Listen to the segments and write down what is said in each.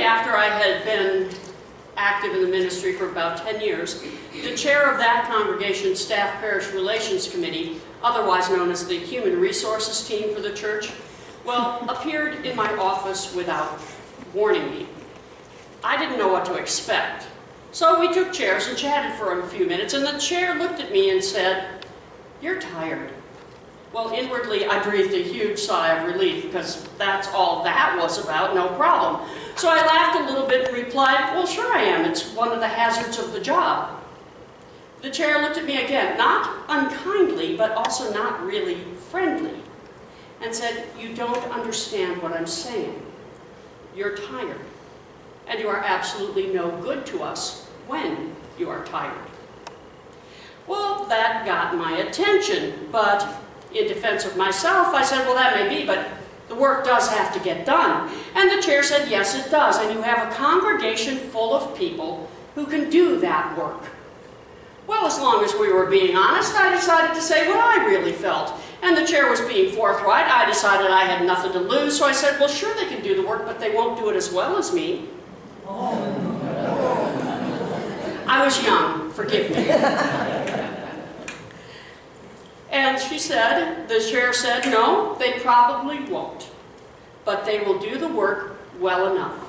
after I had been active in the ministry for about 10 years, the chair of that congregation's Staff Parish Relations Committee, otherwise known as the Human Resources Team for the church, well, appeared in my office without warning me. I didn't know what to expect. So we took chairs and chatted for a few minutes, and the chair looked at me and said, "You're tired." Well, inwardly, I breathed a huge sigh of relief, because that's all that was about, no problem. So I laughed a little bit and replied, "Well, sure I am. It's one of the hazards of the job." The chair looked at me again, not unkindly, but also not really friendly, and said, "You don't understand what I'm saying. You're tired, and you are absolutely no good to us when you are tired." Well, that got my attention, but in defense of myself, I said, "Well, that may be, but the work does have to get done." And the chair said, "Yes, it does, and you have a congregation full of people who can do that work." Well, as long as we were being honest, I decided to say what I really felt. And the chair was being forthright. I decided I had nothing to lose, so I said, "Well, sure they can do the work, but they won't do it as well as me." I was young, forgive me. And she said, the chair said, "No, they probably won't, but they will do the work well enough.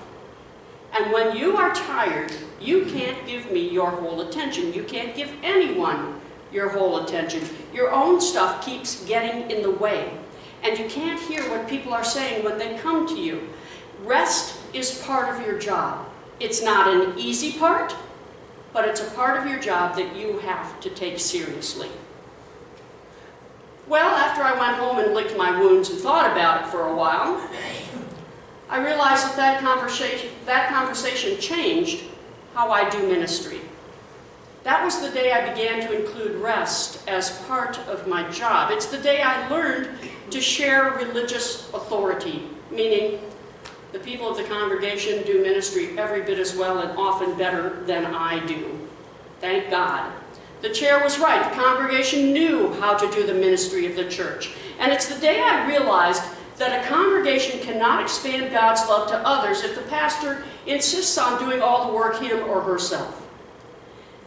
And when you are tired, you can't give me your whole attention. You can't give anyone your whole attention. Your own stuff keeps getting in the way, and you can't hear what people are saying when they come to you. Rest is part of your job. It's not an easy part, but it's a part of your job that you have to take seriously." Well, after I went home and licked my wounds and thought about it for a while, I realized that conversation changed how I do ministry. That was the day I began to include rest as part of my job. It's the day I learned to share religious authority, meaning the people of the congregation do ministry every bit as well and often better than I do. Thank God. The chair was right. The congregation knew how to do the ministry of the church. And it's the day I realized that a congregation cannot expand God's love to others if the pastor insists on doing all the work him or herself.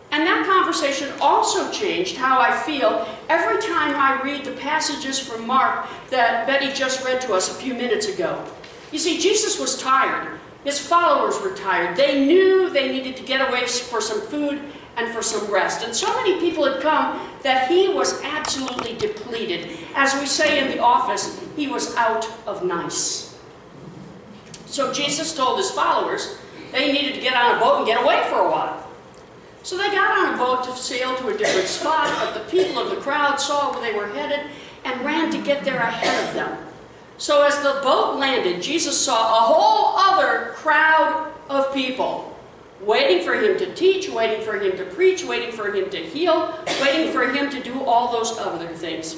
And that conversation also changed how I feel every time I read the passages from Mark that Betty just read to us a few minutes ago. You see, Jesus was tired. His followers were tired. They knew they needed to get away for some food and for some rest. And so many people had come that he was absolutely depleted. As we say in the office, he was out of nice. So Jesus told his followers they needed to get on a boat and get away for a while. So they got on a boat to sail to a different spot, but the people of the crowd saw where they were headed and ran to get there ahead of them. So as the boat landed, Jesus saw a whole other crowd of people waiting for him to teach, waiting for him to preach, waiting for him to heal, waiting for him to do all those other things.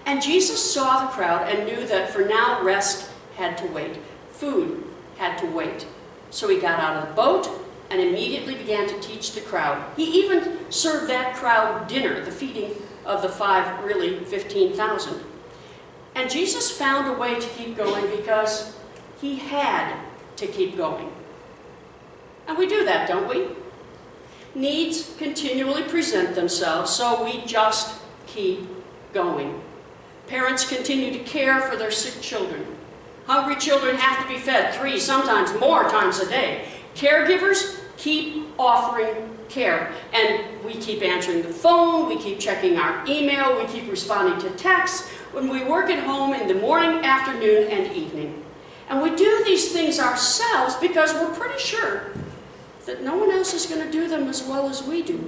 And Jesus saw the crowd and knew that for now rest had to wait. Food had to wait. So he got out of the boat and immediately began to teach the crowd. He even served that crowd dinner, the feeding of the 15,000. And Jesus found a way to keep going because he had to keep going. And we do that, don't we? Needs continually present themselves, so we just keep going. Parents continue to care for their sick children. Hungry children have to be fed 3, sometimes more times a day. Caregivers keep offering care. And we keep answering the phone, we keep checking our email, we keep responding to texts when we work at home in the morning, afternoon, and evening. And we do these things ourselves because we're pretty sure that no one else is going to do them as well as we do.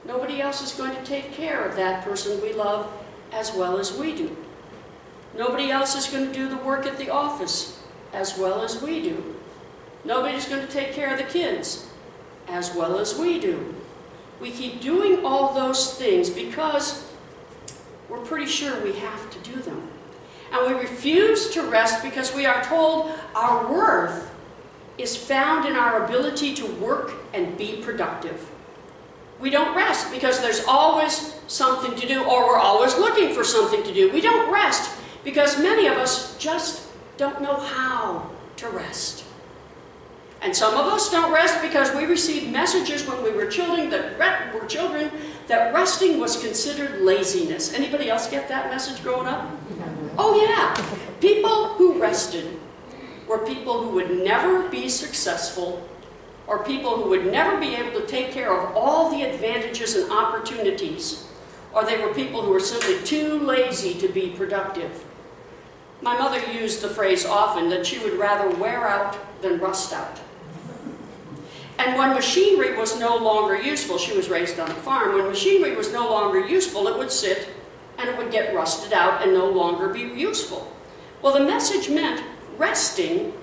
Nobody else is going to take care of that person we love as well as we do. Nobody else is going to do the work at the office as well as we do. Nobody's going to take care of the kids as well as we do. We keep doing all those things because we're pretty sure we have to do them. And we refuse to rest because we are told our worth is found in our ability to work and be productive. We don't rest because there's always something to do, or we're always looking for something to do. We don't rest because many of us just don't know how to rest. And some of us don't rest because we received messages when we were children that resting was considered laziness. Anybody else get that message growing up? Oh yeah. People who rested were people who would never be successful, or people who would never be able to take care of all the advantages and opportunities, or they were people who were simply too lazy to be productive. My mother used the phrase often that she would rather wear out than rust out. And when machinery was no longer useful, she was raised on a farm, when machinery was no longer useful, it would sit and it would get rusted out and no longer be useful. Well, the message meant resting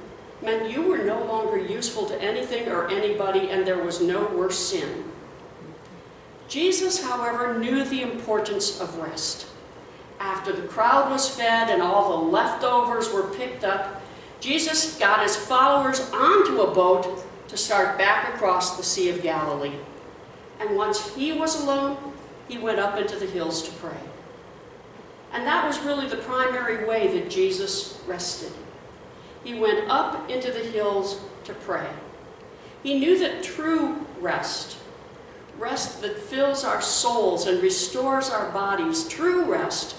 meant you were no longer useful to anything or anybody, and there was no worse sin. Jesus, however, knew the importance of rest. After the crowd was fed and all the leftovers were picked up, Jesus got his followers onto a boat to start back across the Sea of Galilee. And once he was alone, he went up into the hills to pray. And that was really the primary way that Jesus rested. He went up into the hills to pray. He knew that true rest, rest that fills our souls and restores our bodies, true rest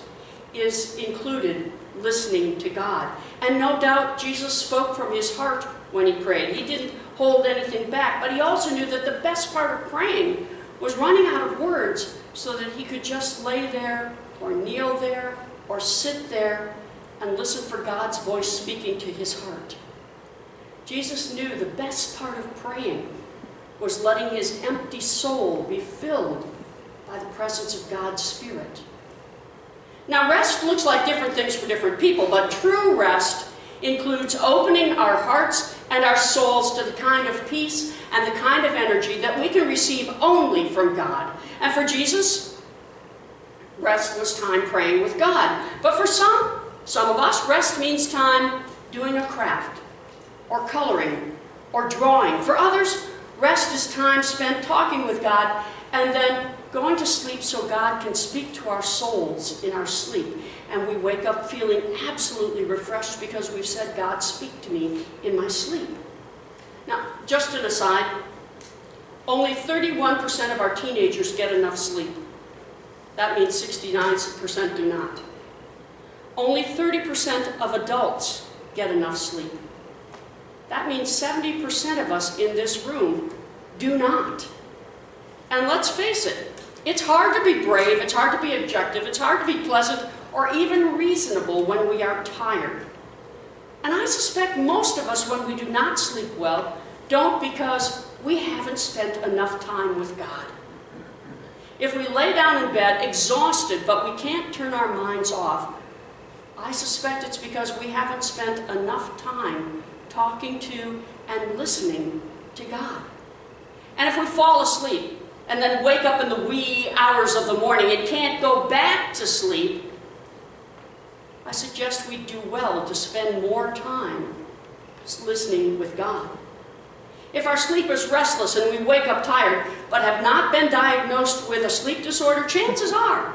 is included listening to God. And no doubt Jesus spoke from his heart when he prayed. He didn't hold anything back, but he also knew that the best part of praying was running out of words so that he could just lay there or kneel there or sit there and listen for God's voice speaking to his heart. Jesus knew the best part of praying was letting his empty soul be filled by the presence of God's Spirit. Now, rest looks like different things for different people, but true rest includes opening our hearts and our souls to the kind of peace and the kind of energy that we can receive only from God. And for Jesus, rest was time praying with God. But for some of us, rest means time doing a craft, or coloring, or drawing. For others, rest is time spent talking with God and then going to sleep so God can speak to our souls in our sleep. And we wake up feeling absolutely refreshed because we've said, God, speak to me in my sleep. Now, just an aside, only 31% of our teenagers get enough sleep. That means 69% do not. Only 30% of adults get enough sleep. That means 70% of us in this room do not. And let's face it, it's hard to be brave, it's hard to be objective, it's hard to be pleasant, or even reasonable when we are tired. And I suspect most of us, when we do not sleep well, don't because we haven't spent enough time with God. If we lay down in bed exhausted, but we can't turn our minds off, I suspect it's because we haven't spent enough time talking to and listening to God. And if we fall asleep and then wake up in the wee hours of the morning and can't go back to sleep, I suggest we do well to spend more time listening with God. If our sleep is restless and we wake up tired but have not been diagnosed with a sleep disorder, chances are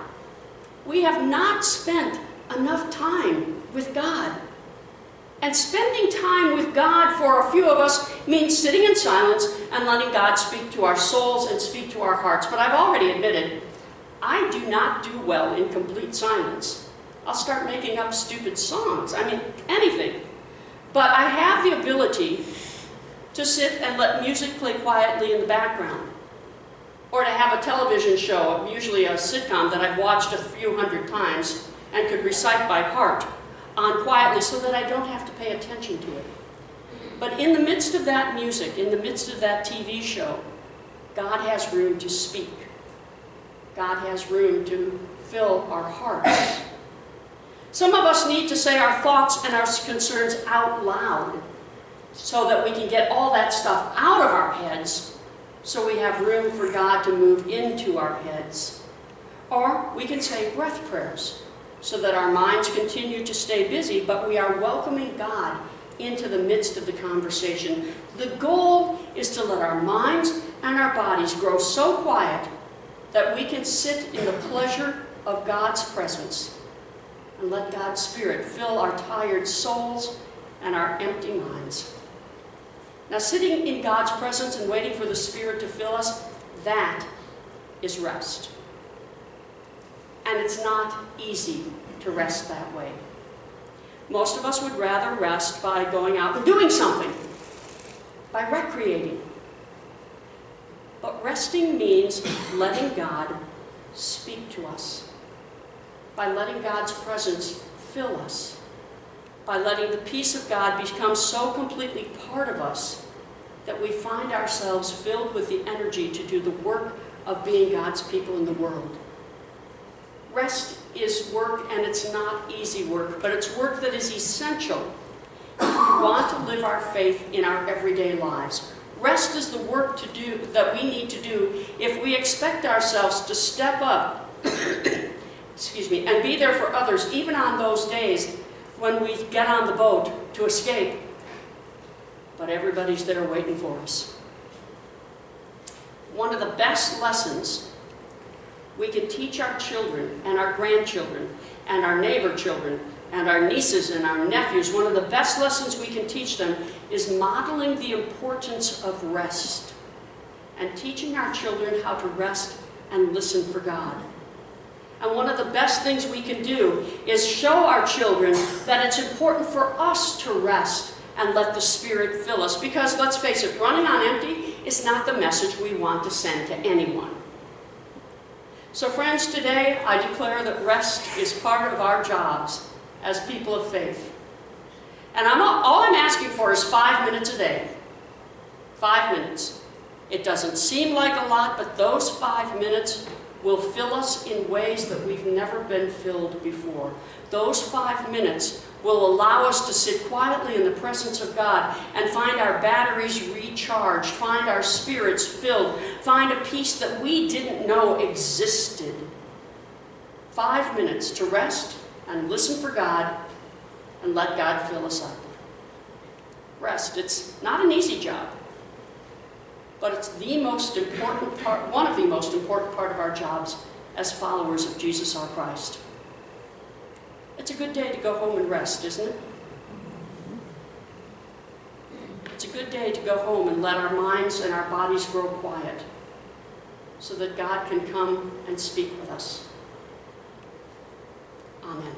we have not spent enough time with God. And spending time with God for a few of us means sitting in silence and letting God speak to our souls and speak to our hearts. But I've already admitted, I do not do well in complete silence. I'll start making up stupid songs. I mean, anything. But I have the ability to sit and let music play quietly in the background. Or to have a television show, usually a sitcom that I've watched a few hundred times and could recite by heart, on quietly so that I don't have to pay attention to it. But in the midst of that music, in the midst of that TV show, God has room to speak. God has room to fill our hearts. Some of us need to say our thoughts and our concerns out loud so that we can get all that stuff out of our heads so we have room for God to move into our heads. Or we can say breath prayers so that our minds continue to stay busy, but we are welcoming God into the midst of the conversation. The goal is to let our minds and our bodies grow so quiet that we can sit in the pleasure of God's presence and let God's Spirit fill our tired souls and our empty minds. Now, sitting in God's presence and waiting for the Spirit to fill us, that is rest. And it's not easy to rest that way. Most of us would rather rest by going out and doing something, by recreating. But resting means letting God speak to us, by letting God's presence fill us, by letting the peace of God become so completely part of us that we find ourselves filled with the energy to do the work of being God's people in the world. Rest is work, and it's not easy work, but it's work that is essential if we want to live our faith in our everyday lives. Rest is the work to do that we need to do if we expect ourselves to step up and be there for others, even on those days when we get on the boat to escape, but everybody's there waiting for us. One of the best lessons we can teach our children and our grandchildren and our neighbor children and our nieces and our nephews, one of the best lessons we can teach them is modeling the importance of rest and teaching our children how to rest and listen for God. And one of the best things we can do is show our children that it's important for us to rest and let the Spirit fill us. Because let's face it, running on empty is not the message we want to send to anyone. So friends, today I declare that rest is part of our jobs as people of faith. And all I'm asking for is 5 minutes a day. 5 minutes. It doesn't seem like a lot, but those 5 minutes will fill us in ways that we've never been filled before. Those 5 minutes will allow us to sit quietly in the presence of God and find our batteries recharged, find our spirits filled, find a peace that we didn't know existed. 5 minutes to rest and listen for God and let God fill us up. Rest, it's not an easy job, but it's the most important part, one of the most important part of our jobs as followers of Jesus our Christ. It's a good day to go home and rest, isn't it? It's a good day to go home and let our minds and our bodies grow quiet so that God can come and speak with us. Amen.